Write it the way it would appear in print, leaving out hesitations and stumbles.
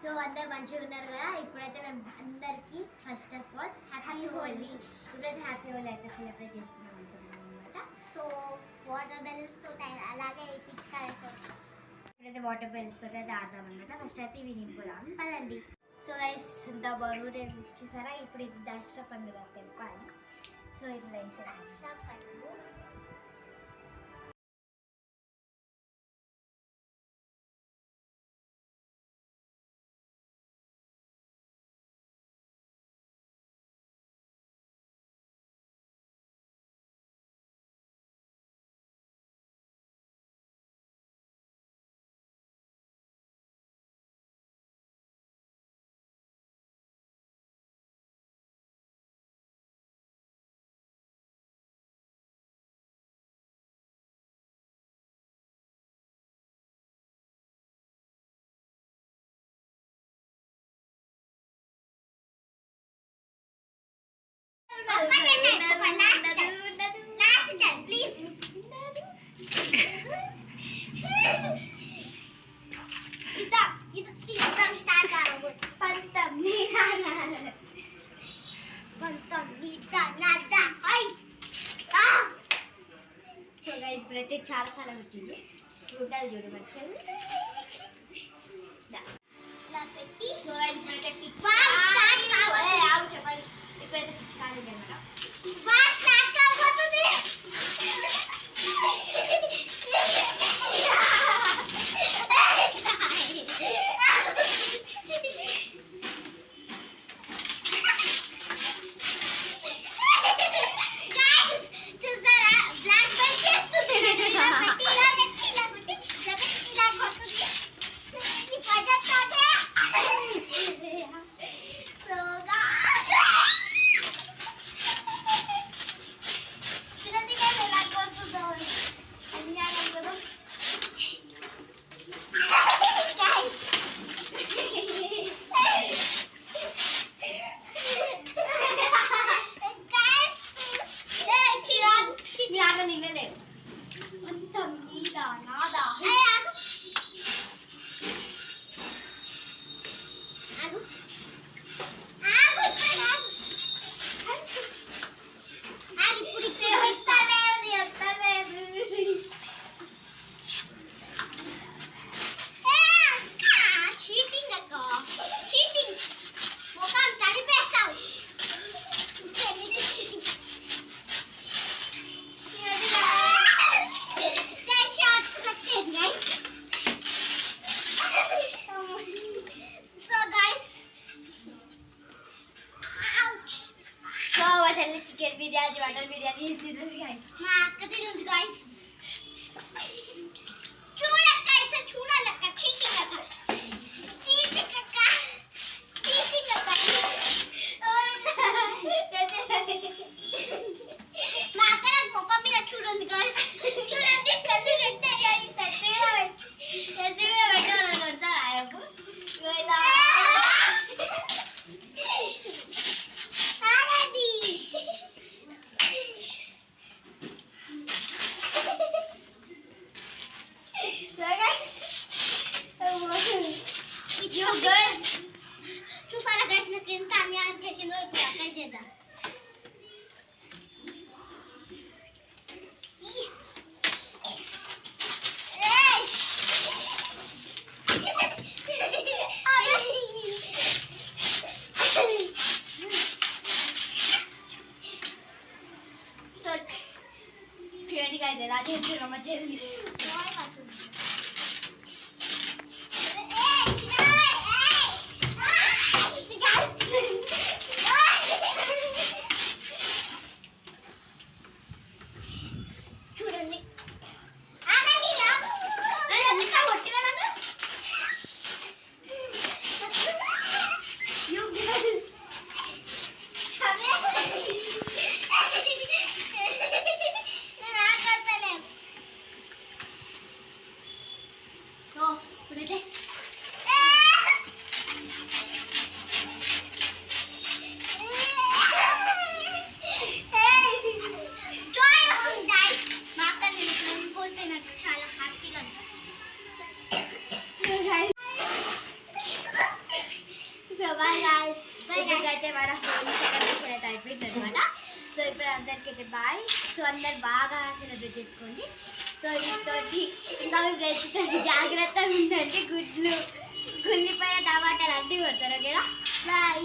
So అందరు మంచిగా ఉన్నారు కదా. ఇప్పుడైతే మేము అందరికీ first of all happy Holi. ఇప్పుడైతే హ్యాపీ హోలీ అయితే సెలబ్రేట్ చేసుకున్నాం అనుకుంటున్నాం అనమాట. సో వాటర్ బెలూన్స్ తోటి అలాగే ఇప్పుడైతే వాటర్ బెలూన్స్ తోటి అయితే ఆడతాం అనమాట. ఫస్ట్ అయితే ఇవి నింపుదాం పదండి. సో గైస్ ఇంత బరువు చూసారా. ఇప్పుడు ఇది దసరా పండుగ తెంపాలి. సో ఇది దసరా పండుగ. ఇప్పుడైతే చాలా చాలా పెట్టింది చూడాలి చూడు మంచిగా చెప్పండి. ఇప్పుడైతే పిచ్చుకాలి అనమాట. చికెన్ బిర్యానీ మటన్ బిర్యానీ తినదు గాయస్. మా అక్క తినదు గాయస్. చూడక్క ఇట్లా చూడాలక్క. చీటింగ్ అక్క. చీటింగ్ అక్క. చీటింగ్ అక్క. మా అక్క నా ముఖం మీద చూడండి గాయస్. చూడండి కళ్ళు రెడ్ అయ్యాయి. పెద్దగా పెట్టాలని కొడతారా ఆయనకు ఇలా చూసారా గైస్ నాకు ఎంత అన్యాయం చేసిందో. ఇప్పుడు అక్కడ చేద్దాం. చూడండి గైస్ ఎలా చేస్తున్నాం మా చెల్లి. Bye guys. ఇప్పుడైతే మన హోలీ సెలబ్రేషన్ అయితే అయిపోయింది అనమాట. సో ఇప్పుడు అందరికీ అయితే బాయ్. సో అందరు బాగా సెలబ్రేట్ చేసుకోండి. సో వీటితోటి ఇంకా మీ బ్రెడ్తో జాగ్రత్తగా ఉండండి. గుడ్లు, గుల్లిపైన టమాటాలు అన్నీ కొడతారు ఓకేనా. బాయ్.